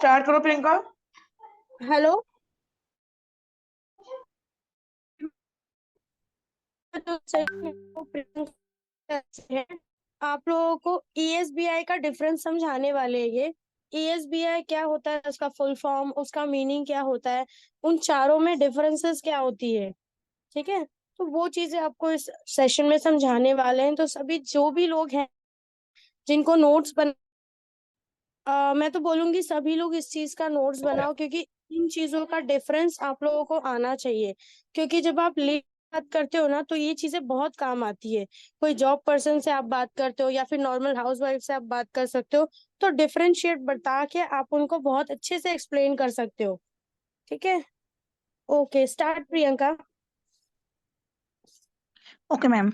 Start करो Priyanka. Hello. आप लोगों को ईएसबीआई का डिफरेंस समझाने वाले हैं। ये ईएसबीआई क्या होता है, उसका फुल फॉर्म, उसका मीनिंग क्या होता है, उन चारों में डिफरेंसेस क्या होती है। ठीक है, तो वो चीजें आपको इस सेशन में समझाने वाले हैं। तो सभी जो भी लोग हैं जिनको नोट्स मैं तो बोलूंगी सभी लोग इस चीज का नोट्स बनाओ, क्योंकि इन चीजों का डिफरेंस आप लोगों को आना चाहिए। क्योंकि जब आप बात करते हो ना, तो ये चीजें बहुत काम आती है। कोई जॉब पर्सन से आप बात करते हो या फिर नॉर्मल हाउसवाइफ से आप बात कर सकते हो, तो डिफरेंशिएट बता के आप उनको बहुत अच्छे से एक्सप्लेन कर सकते हो। ठीक है, okay, start Priyanka. Okay ma'am,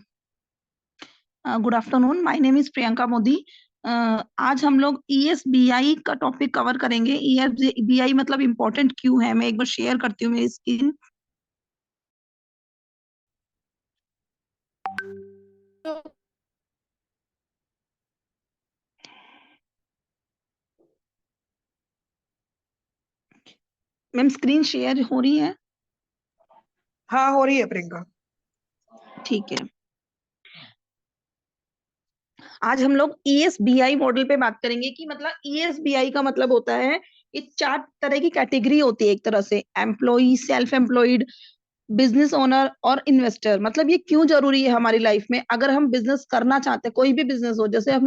good afternoon. My name is Priyanka Modi. आज हम लोग ईएसबीआई का टॉपिक कवर करेंगे। ईएसबीआई मतलब इम्पोर्टेंट क्यों है, मैं एक बार शेयर करती हूँ मेरी स्क्रीन। मैम स्क्रीन शेयर हो रही है? हाँ, हो रही है प्रियंका। ठीक है, आज हम लोग ईएसबीआई मॉडल पे बात करेंगे कि मतलब ईएसबीआई का मतलब होता है, ये 4 तरह की कैटेगरी होती है। एक तरह से employee, self employed, business owner और इन्वेस्टर। मतलब ये क्यों जरूरी है हमारी लाइफ में? अगर हम बिजनेस करना चाहते हैं, कोई भी बिजनेस हो, जैसे हम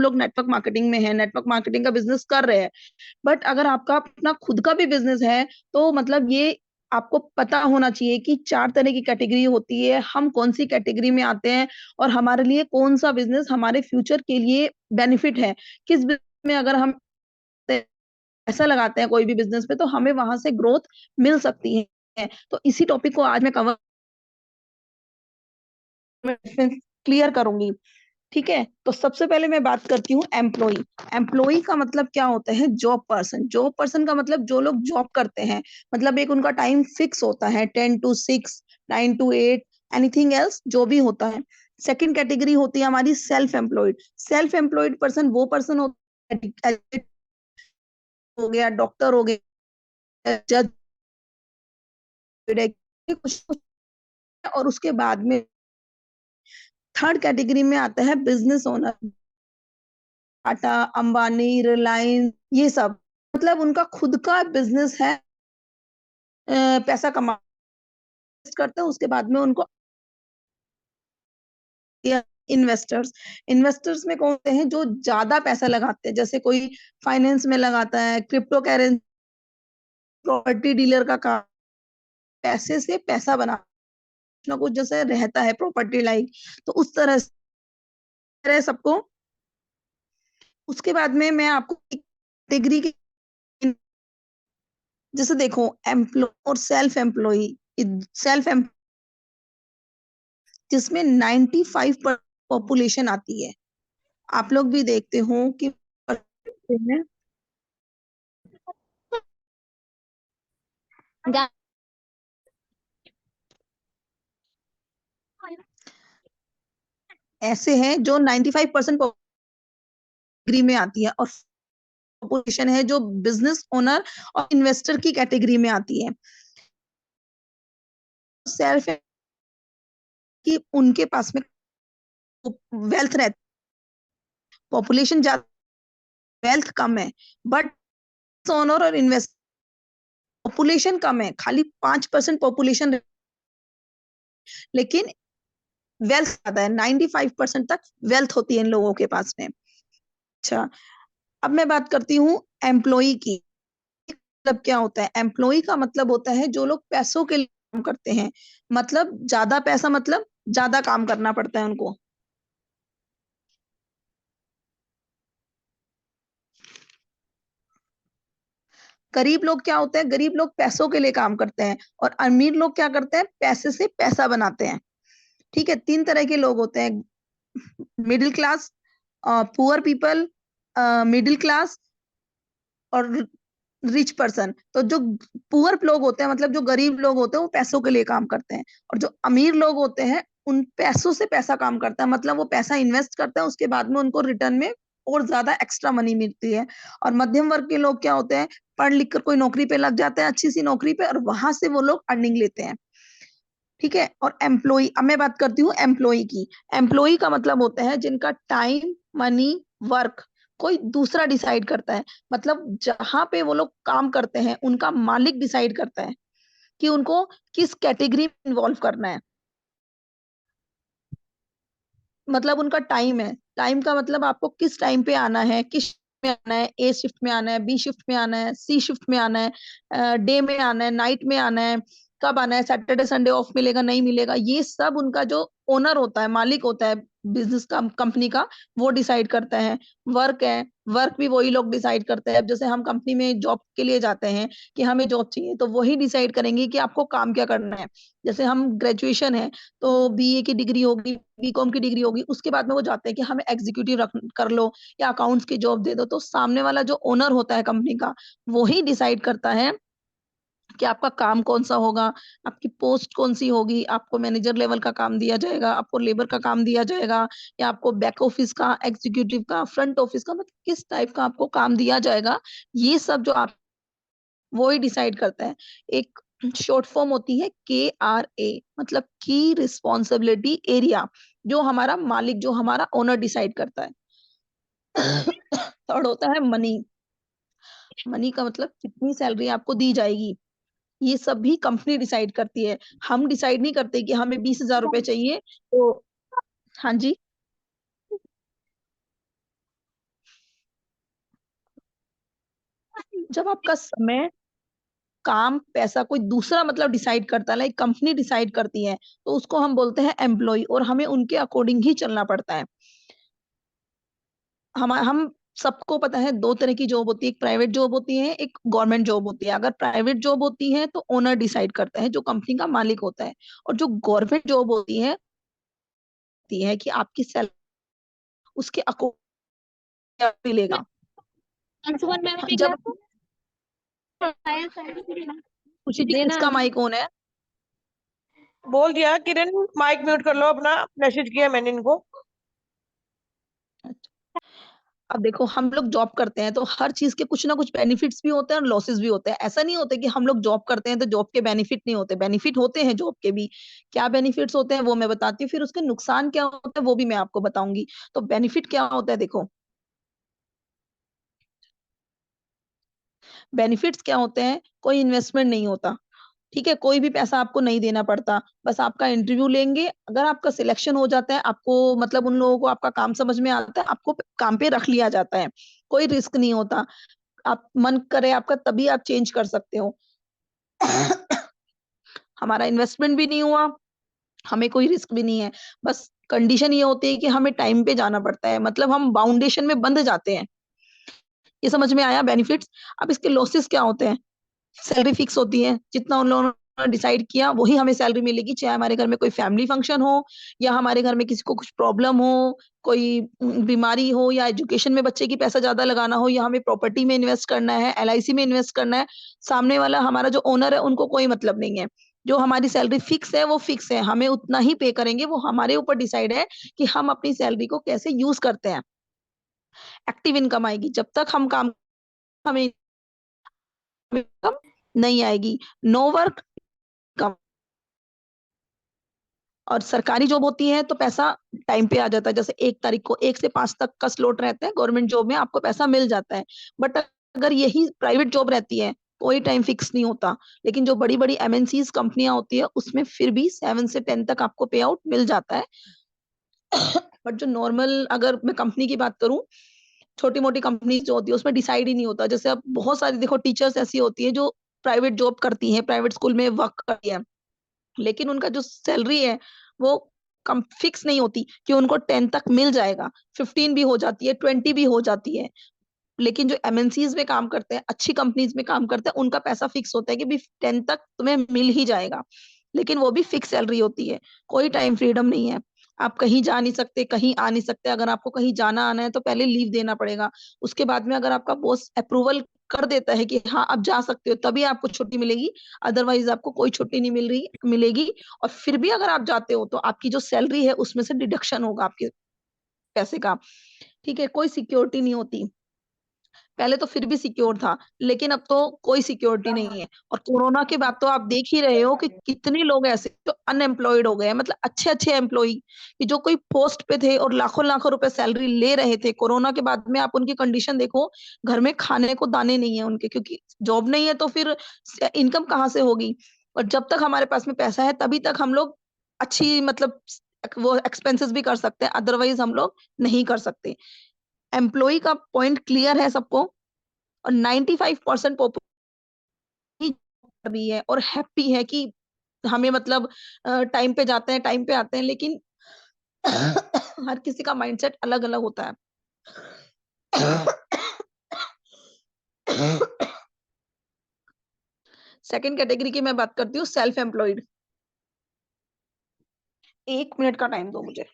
लोग नेटवर्क मार्केटिंग में है, नेटवर्क मार्केटिंग का बिजनेस कर रहे हैं। बट अगर आपका अपना खुद का भी बिजनेस है, तो मतलब ये आपको पता होना चाहिए कि 4 तरह की कैटेगरी होती है, हम कौन सी कैटेगरी में आते हैं और हमारे लिए कौन सा बिजनेस हमारे फ्यूचर के लिए बेनिफिट है। किस बिजनेस में अगर हम पैसा लगाते हैं कोई भी बिजनेस पे, तो हमें वहां से ग्रोथ मिल सकती है। तो इसी टॉपिक को आज मैं कवर क्लियर करूंगी। ठीक है, तो सबसे पहले मैं बात करती हूँ एम्प्लॉई। एम्प्लॉई का मतलब क्या होता है? Job person. जॉब पर्सन का मतलब जो लोग जॉब करते हैं, मतलब एक उनका टाइम फिक्स होता है, 10 to 6, 9 to 8, एनीथिंग एल्स जो भी होता है। सेकंड कैटेगरी होती है हमारी self employed. Self employed person वो पर्सन होता है, हो गया डॉक्टर, हो गया जज, कुछ। और उसके बाद में थर्ड कैटेगरी में आता है बिजनेस ओनर। टाटा, अंबानी, रिलायंस, ये सब मतलब उनका खुद का बिजनेस है, पैसा कमा करते हैं, उसके बाद में उनको। इन्वेस्टर्स। इन्वेस्टर्स में कौन से हैं? जो ज्यादा पैसा लगाते हैं, जैसे कोई फाइनेंस में लगाता है, क्रिप्टो करेंसी, प्रॉपर्टी डीलर का काम, पैसे से पैसा बना, कुछ ना कुछ जैसे रहता है प्रॉपर्टी लाइक। तो उस तरह से सबको। उसके बाद में मैं आपको कैटेगरी की, जैसे देखो, एम्प्लॉय और सेल्फ एम्प्लॉय। सेल्फ एम्प्लॉय जिसमें 95% पॉपुलेशन आती है। आप लोग भी देखते हो कि ऐसे हैं जो 95% कैटेगरी में आती है, और पॉपुलेशन है जो बिजनेस ओनर और इन्वेस्टर की कैटेगरी में आती है। सेल्फ कि उनके पास में वेल्थ रहती, पॉपुलेशन ज्यादा, वेल्थ कम है। बट ओनर और इन्वेस्टर पॉपुलेशन कम है, खाली 5% पॉपुलेशन, लेकिन वेल्थ ज्यादा है, 95% तक वेल्थ होती है इन लोगों के पास में। अच्छा, अब मैं बात करती हूँ एम्प्लॉई की। मतलब क्या होता है? एम्प्लॉई का मतलब होता है जो लोग पैसों के लिए काम करते हैं। मतलब ज्यादा पैसा, मतलब ज्यादा काम करना पड़ता है उनको। गरीब लोग क्या होते हैं? गरीब लोग पैसों के लिए काम करते हैं, और अमीर लोग क्या करते हैं? पैसे से पैसा बनाते हैं। ठीक है, 3 तरह के लोग होते हैं: middle class, poor people, middle class और रिच पर्सन। तो जो पुअर लोग होते हैं, मतलब जो गरीब लोग होते हैं, वो पैसों के लिए काम करते हैं। और जो अमीर लोग होते हैं, उन पैसों से पैसा काम करता है, मतलब वो पैसा इन्वेस्ट करता है, उसके बाद में उनको रिटर्न में और ज्यादा एक्स्ट्रा मनी मिलती है। और मध्यम वर्ग के लोग क्या होते हैं, पढ़ लिख कर कोई नौकरी पे लग जाते हैं, अच्छी सी नौकरी पे, और वहां से वो लोग अर्निंग लेते हैं। ठीक है। और एम्प्लॉय, अब मैं बात करती हूँ एम्प्लॉय की। एम्प्लॉय का मतलब होता है जिनका टाइम, मनी, वर्क कोई दूसरा डिसाइड करता है। मतलब जहां पे वो लोग काम करते हैं उनका मालिक डिसाइड करता है कि उनको किस कैटेगरी में इन्वॉल्व करना है। मतलब उनका टाइम है, टाइम का मतलब आपको किस टाइम पे आना है, किस shift में आना है, ए शिफ्ट में आना है, बी शिफ्ट में आना है, सी शिफ्ट में आना है, डे में आना है, नाइट में आना है, कब आना है, सैटरडे संडे ऑफ मिलेगा नहीं मिलेगा, ये सब उनका जो ओनर होता है, मालिक होता है बिजनेस का, कंपनी का, वो डिसाइड करता है। वर्क है, वर्क भी वही लोग डिसाइड करते हैं। अब जैसे हम कंपनी में जॉब के लिए जाते हैं कि हमें जॉब चाहिए, तो वही डिसाइड करेंगे कि आपको काम क्या करना है। जैसे हम ग्रेजुएशन है तो बीए की डिग्री होगी, बीकॉम की डिग्री होगी, उसके बाद में वो जाते हैं कि हमें एग्जीक्यूटिव रख कर लो या अकाउंट्स की जॉब दे दो। तो सामने वाला जो ओनर होता है कंपनी का, वो ही डिसाइड करता है कि आपका काम कौन सा होगा, आपकी पोस्ट कौन सी होगी, आपको मैनेजर लेवल का काम दिया जाएगा, आपको लेबर का काम दिया जाएगा, या आपको बैक ऑफिस का, एग्जीक्यूटिव का, फ्रंट ऑफिस का, मतलब किस टाइप का आपको काम दिया जाएगा। ये सब जो आप, वो ही डिसाइड करता है। एक शॉर्ट फॉर्म होती है KRA, मतलब की रिस्पॉन्सिबिलिटी एरिया, जो हमारा मालिक, जो हमारा ओनर डिसाइड करता है। थर्ड होता है मनी। मनी का मतलब कितनी सैलरी आपको दी जाएगी, ये सब भी कंपनी डिसाइड करती है। हम डिसाइड नहीं करते कि हमें 20,000 रुपए चाहिए तो। हाँ जी। जब आपका समय, काम, पैसा कोई दूसरा मतलब डिसाइड करता है, लाइक कंपनी डिसाइड करती है, तो उसको हम बोलते हैं एम्प्लॉय, और हमें उनके अकॉर्डिंग ही चलना पड़ता है। हम सबको पता है दो तरह की जॉब होती है, एक प्राइवेट जॉब होती है, एक गवर्नमेंट जॉब होती है। अगर प्राइवेट जॉब होती है तो ओनर डिसाइड करता है, जो कंपनी का मालिक होता है। और जो गवर्नमेंट जॉब होती है कि आपकी सैलरी उसके अकॉर्डिंग मिलेगा। अंशुमन मैम एक जब ग्लास खुशी जी, देना। किसका माइक ऑन है? बोल दिया किरण, माइक म्यूट कर लो अपना, मैसेज किया मैंने इनको। अब देखो, हम लोग जॉब करते हैं तो हर चीज के कुछ ना कुछ बेनिफिट्स भी होते हैं और लॉसेस भी होते हैं। ऐसा नहीं होता कि हम लोग जॉब करते हैं तो जॉब के बेनिफिट नहीं होते, बेनिफिट होते हैं जॉब के भी। क्या बेनिफिट्स होते हैं वो मैं बताती हूँ, फिर उसके नुकसान क्या होता है वो भी मैं आपको बताऊंगी। तो बेनिफिट क्या होता है, देखो बेनिफिट्स क्या होते हैं। कोई इन्वेस्टमेंट नहीं होता, ठीक है, कोई भी पैसा आपको नहीं देना पड़ता। बस आपका इंटरव्यू लेंगे, अगर आपका सिलेक्शन हो जाता है, आपको मतलब उन लोगों को आपका काम समझ में आता है, आपको काम पे रख लिया जाता है। कोई रिस्क नहीं होता, आप मन करे आपका तभी आप चेंज कर सकते हो। हमारा इन्वेस्टमेंट भी नहीं हुआ, हमें कोई रिस्क भी नहीं है। बस कंडीशन ये होती है कि हमें टाइम पे जाना पड़ता है, मतलब हम बाउंडेशन में बंध जाते हैं। ये समझ में आया बेनिफिट्स। अब इसके लॉसेस क्या होते हैं। सैलरी फिक्स होती है, जितना उन लोगों ने डिसाइड किया वही हमें सैलरी मिलेगी, चाहे हमारे घर में कोई फैमिली फंक्शन हो, या हमारे घर में किसी को कुछ प्रॉब्लम हो, कोई बीमारी हो, या एजुकेशन में बच्चे की पैसा ज्यादा लगाना हो, या हमें प्रॉपर्टी में इन्वेस्ट करना है, LIC में इन्वेस्ट करना है। सामने वाला हमारा जो ओनर है उनको कोई मतलब नहीं है। जो हमारी सैलरी फिक्स है वो फिक्स है, हमें उतना ही पे करेंगे, वो हमारे ऊपर डिसाइड है कि हम अपनी सैलरी को कैसे यूज करते हैं। एक्टिव इनकम आएगी जब तक हम काम, हमें इनकम नहीं आएगी। नो वर्क, कम। और सरकारी जॉब होती है तो पैसा टाइम पे आ जाता है, जैसे 1 तारीख को 1 से 5 तक का स्लॉट रहता है, गवर्नमेंट जॉब में आपको पैसा मिल जाता है। बट अगर यही प्राइवेट जॉब रहती है, कोई टाइम फिक्स नहीं होता। लेकिन जो बड़ी बड़ी MNCs कंपनियां होती है उसमें फिर भी 7 से 10 तक आपको पे आउट मिल जाता है। बट जो नॉर्मल, अगर मैं कंपनी की बात करूं, छोटी मोटी कंपनी जो होती है उसमें डिसाइड ही नहीं होता। जैसे अब बहुत सारी देखो टीचर्स ऐसी होती है जो प्राइवेट जॉब करती हैं, प्राइवेट स्कूल में वर्क करती है, लेकिन उनका जो सैलरी है वो कम फिक्स नहीं होती कि उनको 10 तक मिल जाएगा, 15 भी हो जाती है, 20 भी हो जाती है। लेकिन जो MNCs में काम करते हैं, अच्छी कंपनीज में काम करते हैं, उनका पैसा फिक्स होता है कि भी 10 तक तुम्हें मिल ही जाएगा। लेकिन वो भी फिक्स सैलरी होती है, कोई टाइम फ्रीडम नहीं है। आप कहीं जा नहीं सकते, कहीं आ नहीं सकते। अगर आपको कहीं जाना आना है तो पहले लीव देना पड़ेगा, उसके बाद में अगर आपका बॉस अप्रूवल कर देता है कि हाँ आप जा सकते हो, तभी आपको छुट्टी मिलेगी। अदरवाइज आपको कोई छुट्टी नहीं मिलेगी। और फिर भी अगर आप जाते हो तो आपकी जो सैलरी है उसमें से डिडक्शन होगा आपके पैसे का, ठीक है, कोई सिक्योरिटी नहीं होती। पहले तो फिर भी सिक्योर था, लेकिन अब तो कोई सिक्योरिटी नहीं है। और कोरोना के बाद तो आप देख ही रहे हो कि कितने लोग ऐसे जो अनएम्प्लॉयड हो गए हैं, मतलब अच्छे अच्छे एम्प्लॉय कि जो कोई पोस्ट पे थे और लाखों लाखों रुपए सैलरी ले रहे थे, कोरोना के बाद में आप उनकी कंडीशन देखो, घर में खाने को दाने नहीं है उनके, क्योंकि जॉब नहीं है तो फिर इनकम कहाँ से होगी। और जब तक हमारे पास में पैसा है तभी तक हम लोग अच्छी मतलब वो एक्सपेंसेस भी कर सकते हैं, अदरवाइज हम लोग नहीं कर सकते। एम्प्लॉय का पॉइंट क्लियर है सबको। और 95% पॉपुलेशन कर रही है और हैप्पी है कि हमें मतलब टाइम पे जाते हैं, टाइम पे आते हैं, लेकिन हर किसी का माइंडसेट अलग अलग होता है। सेकंड कैटेगरी की मैं बात करती हूँ, सेल्फ एम्प्लॉयड। 1 मिनट का टाइम दो मुझे।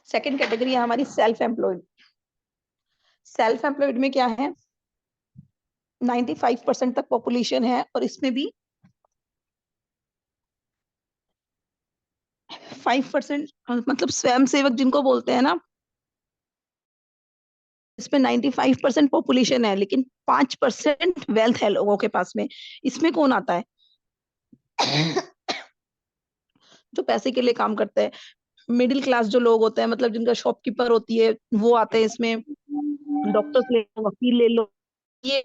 सेकंड कैटेगरी है हमारी सेल्फ एम्प्लॉयड। सेल्फ एम्प्लॉयड में क्या है, 95% तक पॉपुलेशन है, और इसमें भी 5% मतलब स्वयं सेवक जिनको बोलते हैं ना, इसमें 95% पॉपुलेशन है, लेकिन 5% वेल्थ है लोगों के पास में। इसमें कौन आता है? जो पैसे के लिए काम करते हैं, मिडिल क्लास जो लोग होते हैं, मतलब जिनका शॉपकीपर होती है, वो आते हैं इसमें। डॉक्टर्स ले लो, वकील ले लो, ये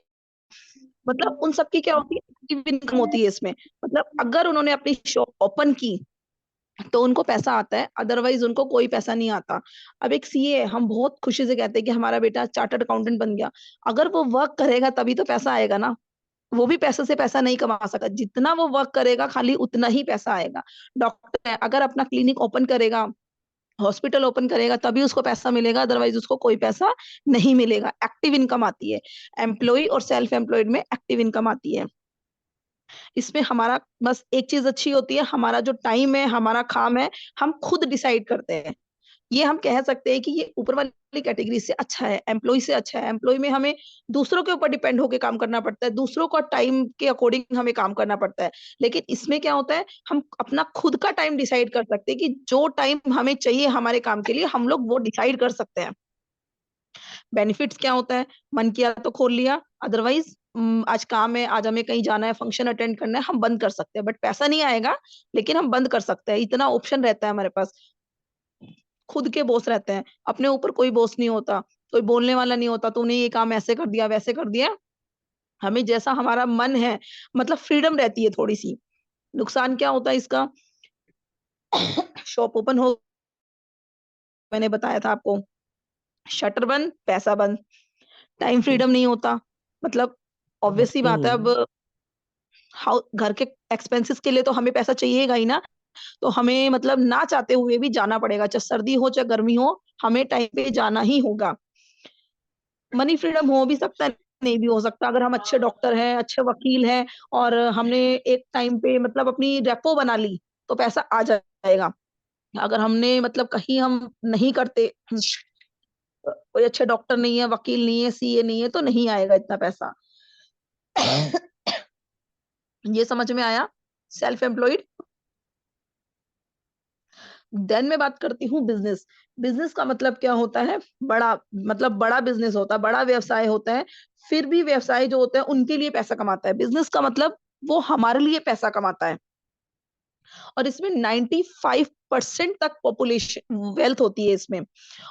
मतलब उन सबकी क्या होती है, एक्टिव इनकम होती है इसमें। मतलब अगर उन्होंने अपनी शॉप ओपन की तो उनको पैसा आता है, अदरवाइज उनको कोई पैसा नहीं आता। अब एक सीए, हम बहुत खुशी से कहते हैं कि हमारा बेटा चार्टर्ड अकाउंटेंट बन गया। अगर वो वर्क करेगा तभी तो पैसा आएगा ना। वो भी पैसे से पैसा नहीं कमा सका, जितना वो वर्क करेगा खाली उतना ही पैसा आएगा। डॉक्टर है, अगर अपना क्लिनिक ओपन करेगा, हॉस्पिटल ओपन करेगा, तभी उसको पैसा मिलेगा, अदरवाइज उसको कोई पैसा नहीं मिलेगा। एक्टिव इनकम आती है। एम्प्लॉय और सेल्फ एम्प्लॉयड में एक्टिव इनकम आती है। इसमें हमारा बस एक चीज अच्छी होती है, हमारा जो टाइम है, हमारा काम है, हम खुद डिसाइड करते हैं। ये हम कह सकते हैं कि ये ऊपर वाली कैटेगरी से अच्छा है, एम्प्लॉय से अच्छा है। एम्प्लॉय में हमें दूसरों के ऊपर डिपेंड होकर काम करना पड़ता है, दूसरों का टाइम के अकॉर्डिंग हमें काम करना पड़ता है। लेकिन इसमें क्या होता है, हम अपना खुद का टाइम डिसाइड कर सकते हैं कि जो टाइम हमें चाहिए हमारे काम के लिए, हम लोग वो डिसाइड कर सकते हैं। बेनिफिट्स क्या होता है, मन किया तो खोल लिया, अदरवाइज आज काम है, आज हमें कहीं जाना है, फंक्शन अटेंड करना है, हम बंद कर सकते हैं। बट पैसा नहीं आएगा, लेकिन हम बंद कर सकते हैं, इतना ऑप्शन रहता है हमारे पास। खुद के बॉस रहते हैं, अपने ऊपर कोई बॉस नहीं होता, कोई बोलने वाला नहीं होता, तूने ये काम ऐसे कर दिया, वैसे कर दिया। हमें जैसा हमारा मन है, मतलब फ्रीडम रहती है थोड़ी सी। नुकसान क्या होता है इसका, शॉप ओपन हो, मैंने बताया था आपको, शटर बंद, पैसा बंद, टाइम फ्रीडम नहीं होता। मतलब ऑब्वियस सी बात है, अब घर के एक्सपेंसेस के लिए तो हमें पैसा चाहिएगा ही ना। तो हमें मतलब ना चाहते हुए भी जाना पड़ेगा, चाहे सर्दी हो चाहे गर्मी हो, हमें टाइम पे जाना ही होगा। मनी फ्रीडम हो भी सकता है, नहीं भी हो सकता। अगर हम अच्छे डॉक्टर हैं, अच्छे वकील हैं, और हमने एक टाइम पे मतलब अपनी रेपो बना ली, तो पैसा आ जाएगा। अगर हमने मतलब कहीं हम नहीं करते, कोई अच्छे डॉक्टर नहीं है, वकील नहीं है, सीए नहीं है, तो नहीं आएगा इतना पैसा। ये समझ में आया सेल्फ एम्प्लॉयड। देन मैं बात करती हूँ बिजनेस। बिजनेस का मतलब क्या होता है, बड़ा मतलब बड़ा बिजनेस होता है, बड़ा व्यवसाय होता है। फिर भी व्यवसाय जो होता है उनके लिए पैसा कमाता है, बिजनेस का मतलब वो हमारे लिए पैसा कमाता है। और इसमें 95% तक पॉपुलेशन वेल्थ होती है इसमें,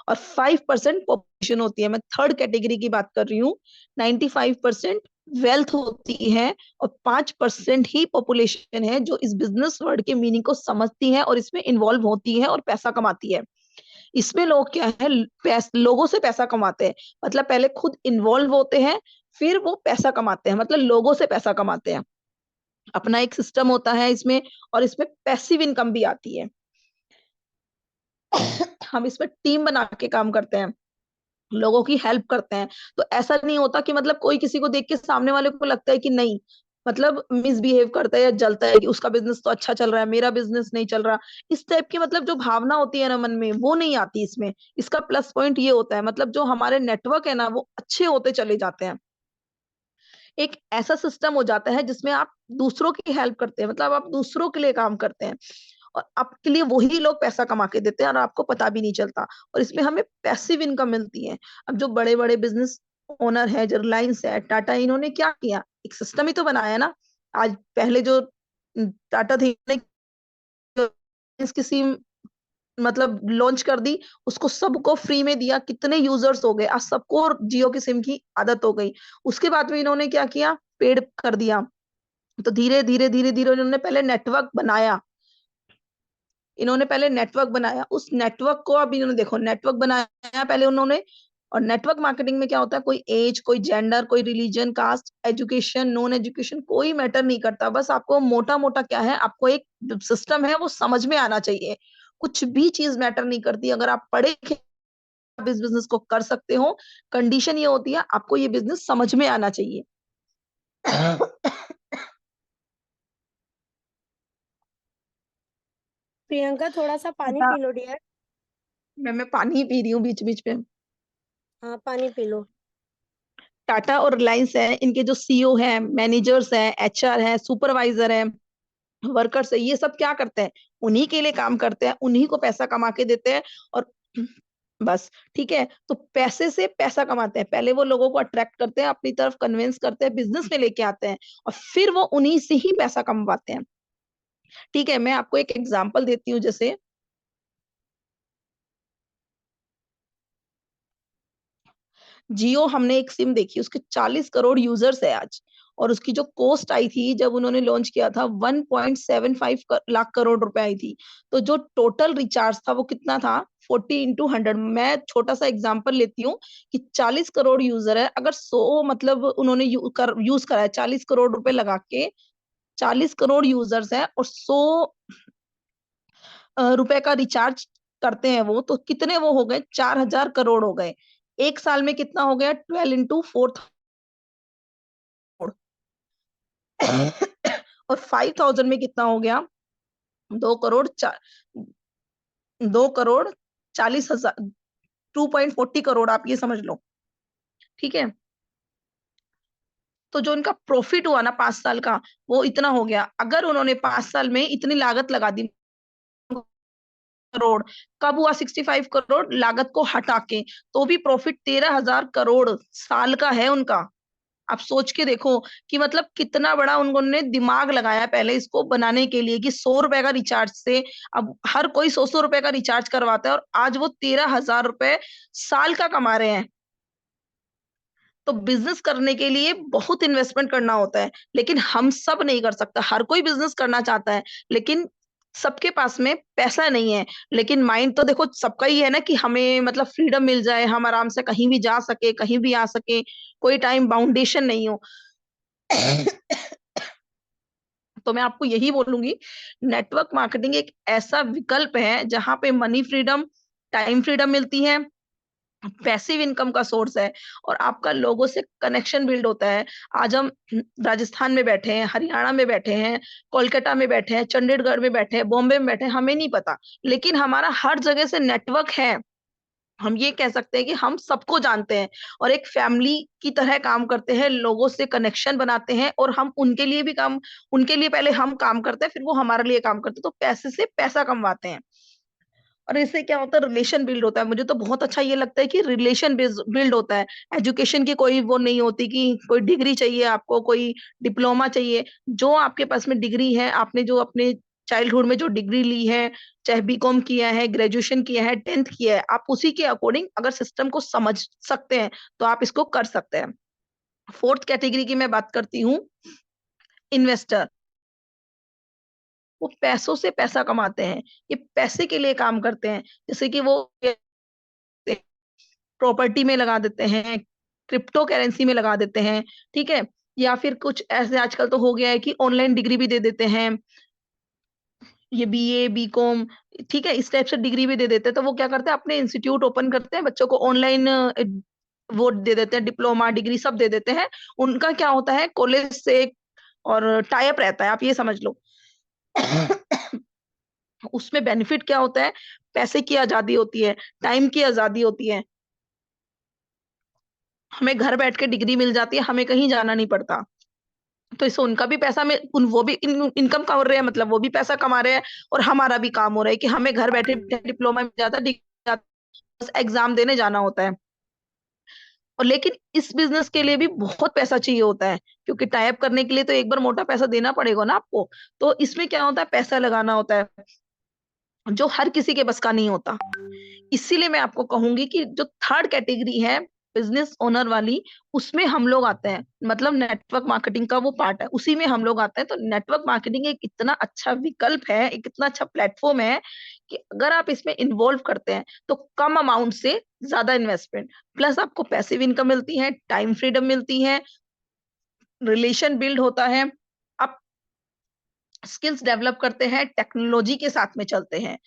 और 5% पॉपुलेशन होती है। मैं थर्ड कैटेगरी की बात कर रही हूँ। 95% वेल्थ होती है और 5% ही पॉपुलेशन है जो इस बिजनेस वर्ड के मीनिंग को समझती है और इसमें इन्वॉल्व होती है और पैसा कमाती है। इसमें लोग क्या है, लोगों से पैसा कमाते हैं। मतलब पहले खुद इन्वॉल्व होते हैं, फिर वो पैसा कमाते हैं, मतलब लोगों से पैसा कमाते हैं। अपना एक सिस्टम होता है इसमें, और इसमें पैसिव इनकम भी आती है। हम इसमें टीम बना के काम करते हैं, लोगों की हेल्प करते हैं। तो ऐसा नहीं होता कि मतलब कोई किसी को देख के सामने वाले को लगता है कि नहीं, मतलब मिसबिहेव करता है या जलता है कि उसका बिजनेस तो अच्छा चल रहा है, मेरा बिजनेस नहीं चल रहा। इस टाइप की मतलब जो भावना होती है ना मन में, वो नहीं आती इसमें। इसका प्लस पॉइंट ये होता है, मतलब जो हमारे नेटवर्क है ना वो अच्छे होते चले जाते हैं। एक ऐसा सिस्टम हो जाता है जिसमें आप दूसरों की हेल्प करते हैं, मतलब आप दूसरों के लिए काम करते हैं, और आपके लिए वही लोग पैसा कमा के देते हैं और आपको पता भी नहीं चलता। और इसमें हमें पैसिव इनकम मिलती है। अब जो बड़े बड़े बिजनेस ओनर है, जो रिलायंस है, टाटा, इन्होंने क्या किया, एक सिस्टम ही तो बनाया ना। आज पहले जो टाटा थी, किसी मतलब लॉन्च कर दी, उसको सबको फ्री में दिया, कितने यूजर्स हो गए, आज सबको जियो की सिम की आदत हो गई। उसके बाद में इन्होंने क्या किया, पेड कर दिया। तो धीरे धीरे धीरे धीरे इन्होंने पहले नेटवर्क बनाया, उस नेटवर्क को अब इन्होंने देखो नेटवर्क बनाया पहले उन्होंने। और नेटवर्क मार्केटिंग में क्या होता है, कोई एज, कोई जेंडर, कोई religion, caste, education, non education, कोई मैटर नहीं करता। बस आपको मोटा मोटा क्या है, आपको एक सिस्टम है वो समझ में आना चाहिए। कुछ भी चीज मैटर नहीं करती, अगर आप पढ़े लिखे आप इस बिजनेस को कर सकते हो। कंडीशन ये होती है आपको ये बिजनेस समझ में आना चाहिए। प्रियंका थोड़ा सा पानी टाटा, पी लो डियर। मैं पानी ही पी रही हूँ बीच बीच में। हाँ पानी पी लो। टाटा और रिलायंस है, इनके जो सीईओ हैं, मैनेजर्स हैं, एचआर हैं, सुपरवाइजर हैं, वर्कर्स है, ये सब क्या करते हैं, उन्हीं के लिए काम करते हैं, उन्हीं को पैसा कमा के देते हैं। और बस, ठीक है। तो पैसे से पैसा कमाते हैं, पहले वो लोगों को अट्रैक्ट करते हैं, अपनी तरफ कन्विंस करते हैं, बिजनेस में लेके आते हैं, और फिर वो उन्हीं से ही पैसा कमवाते हैं। ठीक है, मैं आपको एक एग्जांपल देती हूँ। जैसे जियो, हमने एक सिम देखी, उसके 40 करोड़ यूजर्स है आज। और उसकी जो कॉस्ट आई थी जब उन्होंने लॉन्च किया था, 1.75 लाख करोड़ रुपए आई थी। तो जो टोटल रिचार्ज था वो कितना था, 40 × 100। मैं छोटा सा एग्जांपल लेती हूँ कि 40 करोड़ यूजर है, अगर 100 मतलब उन्होंने यूज करा है, 40 करोड़ रुपए लगा के, 40 करोड़ यूजर्स है और 100 रुपए का रिचार्ज करते हैं वो, तो कितने वो हो गए, 4,000 करोड़ हो गए। एक साल में कितना हो गया, 12 × 4 और 5,000 में कितना हो गया, 2 करोड़ 2 करोड़ 40 हजार, 2.40 करोड़, आप ये समझ लो। ठीक है, तो जो इनका प्रॉफिट हुआ ना 5 साल का, वो इतना हो गया। अगर उन्होंने 5 साल में इतनी लागत लगा दी, करोड़, कब हुआ 65 करोड़ लागत को हटा के, तो भी प्रॉफिट 13,000 करोड़ साल का है उनका। आप सोच के देखो कि मतलब कितना बड़ा उन्होंने दिमाग लगाया पहले इसको बनाने के लिए, कि 100 रुपए का रिचार्ज से अब हर कोई 100 रुपए का रिचार्ज करवाता है, और आज वो 13,000 रुपए साल का कमा रहे हैं। तो बिजनेस करने के लिए बहुत इन्वेस्टमेंट करना होता है, लेकिन हम सब नहीं कर सकता। हर कोई बिजनेस करना चाहता है, लेकिन सबके पास में पैसा नहीं है। लेकिन माइंड तो देखो सबका ही है ना, कि हमें मतलब फ्रीडम मिल जाए, हम आराम से कहीं भी जा सके, कहीं भी आ सके, कोई टाइम बाउंडेशन नहीं हो। तो मैं आपको यही बोलूंगी, नेटवर्क मार्केटिंग एक ऐसा विकल्प है जहां पे मनी फ्रीडम, टाइम फ्रीडम मिलती है, पैसिव इनकम का सोर्स है, और आपका लोगों से कनेक्शन बिल्ड होता है। आज हम राजस्थान में बैठे हैं, हरियाणा में बैठे हैं, कोलकाता में बैठे हैं, चंडीगढ़ में बैठे हैं, बॉम्बे में बैठे हैं, हमें नहीं पता, लेकिन हमारा हर जगह से नेटवर्क है। हम ये कह सकते हैं कि हम सबको जानते हैं, और एक फैमिली की तरह काम करते हैं, लोगों से कनेक्शन बनाते हैं, और हम उनके लिए भी काम, उनके लिए पहले हम काम करते हैं, फिर वो हमारे लिए काम करते हैं, तो पैसे से पैसा कमवाते हैं। और इससे क्या होता है, रिलेशन बिल्ड होता है। मुझे तो बहुत अच्छा ये लगता है कि रिलेशन बिल्ड होता है। एजुकेशन की कोई वो नहीं होती कि कोई डिग्री चाहिए आपको, कोई डिप्लोमा चाहिए। जो आपके पास में डिग्री है, आपने जो अपने चाइल्डहुड में जो डिग्री ली है, चाहे बीकॉम किया है, ग्रेजुएशन किया है, 10th किया है, आप उसी के अकॉर्डिंग अगर सिस्टम को समझ सकते हैं तो आप इसको कर सकते हैं। फोर्थ कैटेगरी की मैं बात करती हूँ, इन्वेस्टर। वो पैसों से पैसा कमाते हैं, ये पैसे के लिए काम करते हैं। जैसे कि वो प्रॉपर्टी में लगा देते हैं, क्रिप्टो करेंसी में लगा देते हैं, ठीक है। या फिर कुछ ऐसे आजकल तो हो गया है कि ऑनलाइन डिग्री भी दे देते हैं, ये बीए बीकॉम, ठीक है, इस टाइप से डिग्री भी दे देते हैं। तो वो क्या करते हैं, अपने इंस्टीट्यूट ओपन करते हैं, बच्चों को ऑनलाइन वो दे देते हैं, डिप्लोमा डिग्री सब दे देते हैं। उनका क्या होता है, कॉलेज से और टाई अप रहता है, आप ये समझ लो। उसमें बेनिफिट क्या होता है? पैसे की आजादी होती है, टाइम की आजादी होती है, हमें घर बैठ के डिग्री मिल जाती है, हमें कहीं जाना नहीं पड़ता। तो इससे उनका भी पैसा में वो भी इनकम कर रहे हैं, मतलब वो भी पैसा कमा रहे हैं, और हमारा भी काम हो रहा है कि हमें घर बैठे डिप्लोमा मिल जाता है, बस एग्जाम देने जाना होता है। और लेकिन इस बिजनेस के लिए भी बहुत पैसा चाहिए होता है, क्योंकि टाई अप करने के लिए तो एक बार मोटा पैसा देना पड़ेगा ना आपको। तो इसमें क्या होता है, पैसा लगाना होता है, जो हर किसी के बस का नहीं होता। इसीलिए मैं आपको कहूंगी कि जो थर्ड कैटेगरी है बिजनेस ओनर वाली, उसमें हम लोग आते हैं, मतलब नेटवर्क मार्केटिंग का वो पार्ट है, उसी में हम लोग आते हैं। तो नेटवर्क मार्केटिंग एक इतना अच्छा विकल्प है, एक इतना अच्छा प्लेटफॉर्म है कि अगर आप इसमें इन्वॉल्व करते हैं तो कम अमाउंट से ज्यादा इन्वेस्टमेंट, प्लस आपको पैसिव इनकम मिलती है, टाइम फ्रीडम मिलती है, रिलेशन बिल्ड होता है, आप स्किल्स डेवलप करते हैं, टेक्नोलॉजी के साथ में चलते हैं।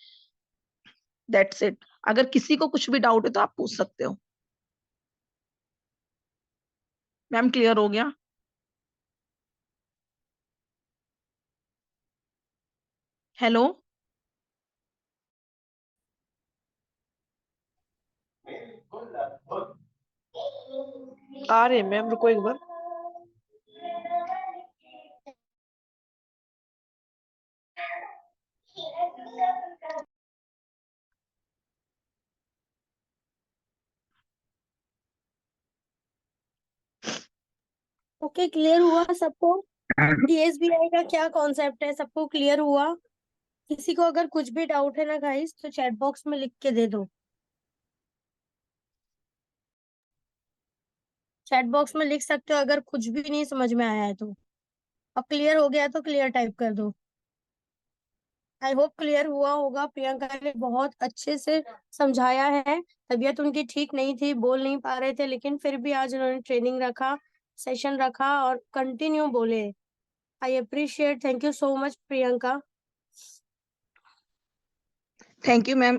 That's it. अगर किसी को कुछ भी डाउट है तो आप पूछ सकते हो। मैम क्लियर हो गया? हेलो? आ रहे हैं मैम, रुको एक बार। ओके, क्लियर हुआ सबको? ईएसबीआई का क्या कॉन्सेप्ट है, सबको क्लियर हुआ? किसी को अगर कुछ भी डाउट है ना गाइस, तो चैट बॉक्स में लिख के दे दो। चैट बॉक्स में लिख सकते हो अगर कुछ भी नहीं समझ में आया है तो। अब क्लियर हो गया तो क्लियर टाइप कर दो। आई होप क्लियर हुआ होगा। प्रियंका ने बहुत अच्छे से समझाया है। तबीयत उनकी ठीक नहीं थी, बोल नहीं पा रहे थे, लेकिन फिर भी आज उन्होंने ट्रेनिंग रखा, सेशन रखा और कंटिन्यू बोले। I appreciate, thank you so much Priyanka. Thank you ma'am.